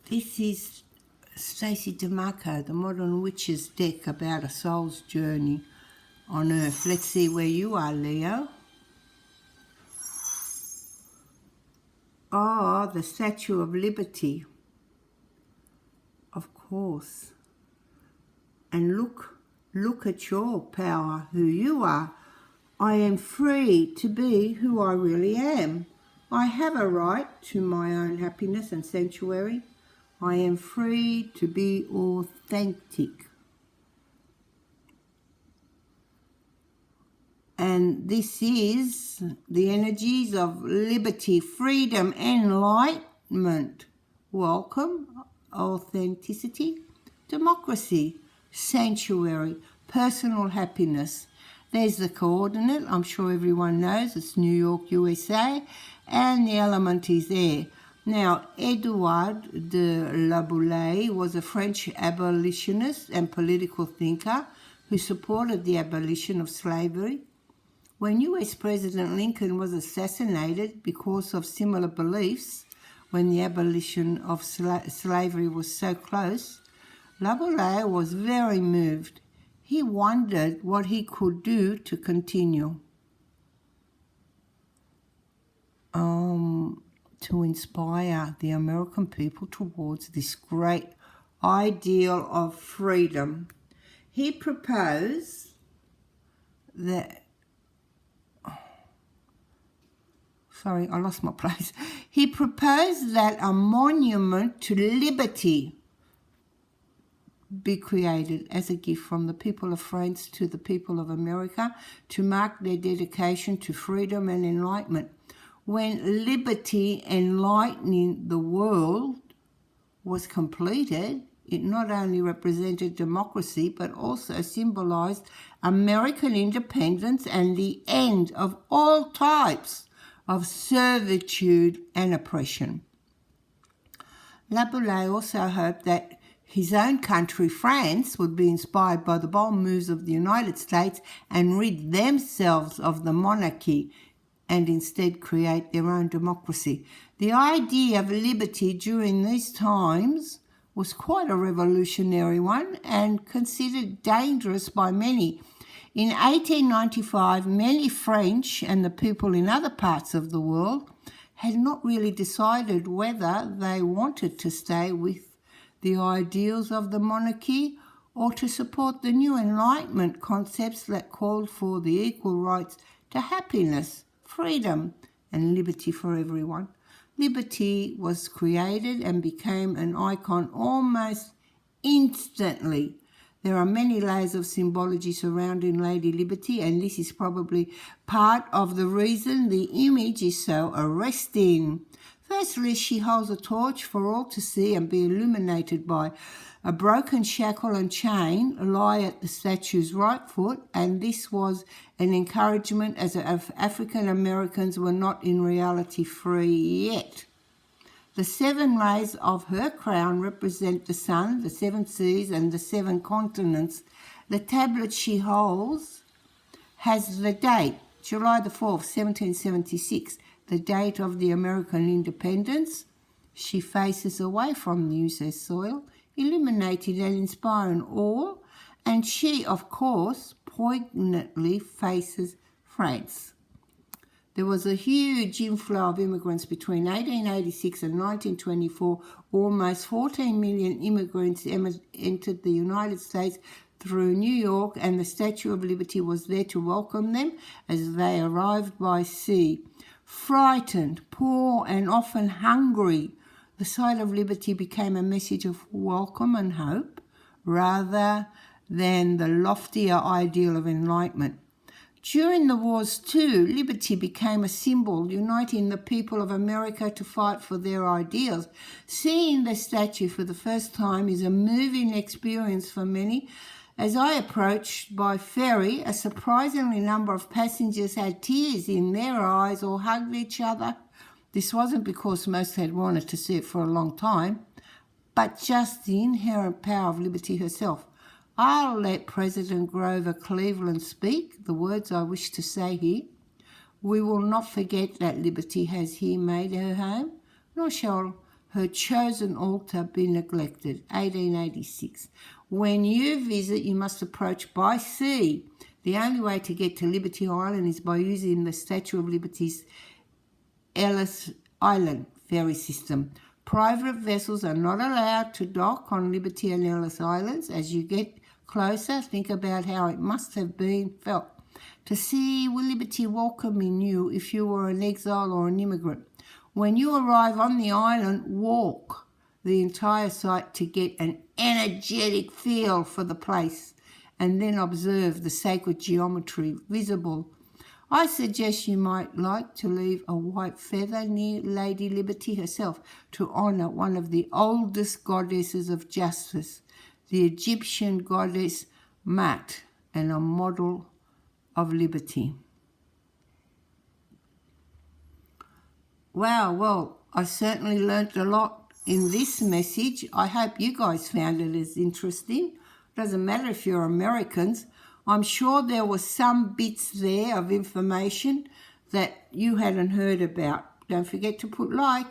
This is Stacey Demarco, the Modern Witch's deck about a soul's journey on Earth. Let's see where you are, Leo. Oh, the Statue of Liberty. Of course. And look at your power, who you are. I am free to be who I really am. I have a right to my own happiness and sanctuary. I am free to be authentic. And this is the energies of liberty, freedom, enlightenment. Welcome, authenticity, democracy, sanctuary, personal happiness. There's the coordinate, I'm sure everyone knows, it's New York, USA, and the element is air. Now, Edouard de La Boulaye was a French abolitionist and political thinker who supported the abolition of slavery. When US President Lincoln was assassinated because of similar beliefs, when the abolition of slavery was so close, La Boulaye was very moved. He wondered what he could do to continue to inspire the American people towards this great ideal of freedom. He proposed that Sorry, I lost my place. He proposed that a monument to liberty be created as a gift from the people of France to the people of America to mark their dedication to freedom and enlightenment. When liberty enlightening the world was completed, it not only represented democracy but also symbolized American independence and the end of all types of servitude and oppression. La Boulaye also hoped that his own country, France, would be inspired by the bold moves of the United States and rid themselves of the monarchy and instead create their own democracy. The idea of liberty during these times was quite a revolutionary one and considered dangerous by many. In 1895, many French and the people in other parts of the world had not really decided whether they wanted to stay with the ideals of the monarchy or to support the new Enlightenment concepts that called for the equal rights to happiness, freedom, and liberty for everyone. Liberty was created and became an icon almost instantly. There are many layers of symbology surrounding Lady Liberty, and this is probably part of the reason the image is so arresting. Firstly, she holds a torch for all to see and be illuminated by. A broken shackle and chain lie at the statue's right foot, and this was an encouragement as African Americans were not in reality free yet. The 7 rays of her crown represent the sun, the 7 seas, and the 7 continents. The tablet she holds has the date, July the 4th, 1776, the date of the American independence. She faces away from the US soil, illuminating and inspiring all, and she, of course, poignantly faces France. There was a huge inflow of immigrants between 1886 and 1924. Almost 14 million immigrants entered the United States through New York, and the Statue of Liberty was there to welcome them as they arrived by sea. Frightened, poor, and often hungry, the sight of liberty became a message of welcome and hope rather than the loftier ideal of enlightenment. During the wars too, liberty became a symbol uniting the people of America to fight for their ideals. Seeing the statue for the first time is a moving experience for many. As I approached by ferry, a surprisingly number of passengers had tears in their eyes or hugged each other. This wasn't because most had wanted to see it for a long time, but just the inherent power of liberty herself. I'll let President Grover Cleveland speak the words I wish to say here. We will not forget that liberty has here made her home, nor shall her chosen altar be neglected. 1886. When you visit, you must approach by sea. The only way to get to Liberty Island is by using the Statue of Liberty's Ellis Island ferry system. Private vessels are not allowed to dock on Liberty and Ellis Islands. As you get closer, think about how it must have been felt to see Liberty welcoming you if you were an exile or an immigrant. When you arrive on the island, walk the entire site to get an energetic feel for the place and then observe the sacred geometry visible. I suggest you might like to leave a white feather near Lady Liberty herself to honour one of the oldest goddesses of justice, the Egyptian goddess Mat, and a model of liberty. Wow, well, I certainly learnt a lot in this message. I hope you guys found it as interesting. Doesn't matter if you're Americans. I'm sure there were some bits there of information that you hadn't heard about. Don't forget to put like.